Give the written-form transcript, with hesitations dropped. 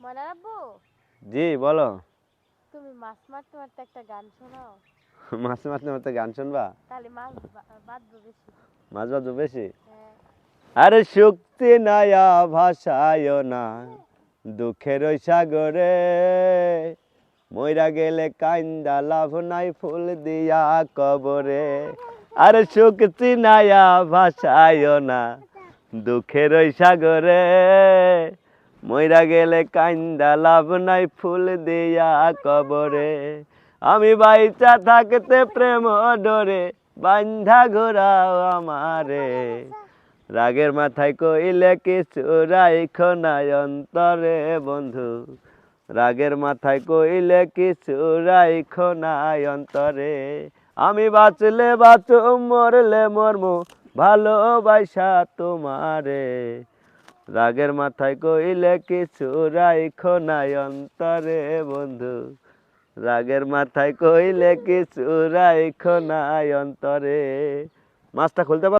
ময়নার আব্বু, জি বলো। তুমি মাছ মারতে মারতে একটা গান শোনাও। মাছ মারতে মারতে গান শুনবা? তাহলে মাছ বাঁধবো বেশি। মাছ বাজো বেশি? হ্যাঁ। আরে শক্তি নায়া ভাসায় না দুঃখের ওই সাগরে, মইরা গেলে কাইন্দা লাভ নাই ফুল দিয়া কবরে। আরে শক্তি নায়া ভাসায় না দুঃখের ওই সাগরে, মইরা গেলে কাইন্দা লাভ নাই ফুল দিয়া কবরে। আমি বাইচা থাকতে প্রেম ডরে বান্ধা ঘোরাও আমারে, রাগের মাথায় কইলে কিছু রাইখো নাই অন্তরে বন্ধু, রাগের মাথায় কইলে কিছু রাইখো নাই অন্তরে। আমি বাঁচলে বাঁচো মরলে মরমু ভালোবাসা তোমারে, রাগের মাথায় কইলে কিছু রাইখো নাই অন্তরে বন্ধু, রাগের মাথায় কইলে কিছু রাইখো নাই অন্তরে। মাছটা খুলতে পার?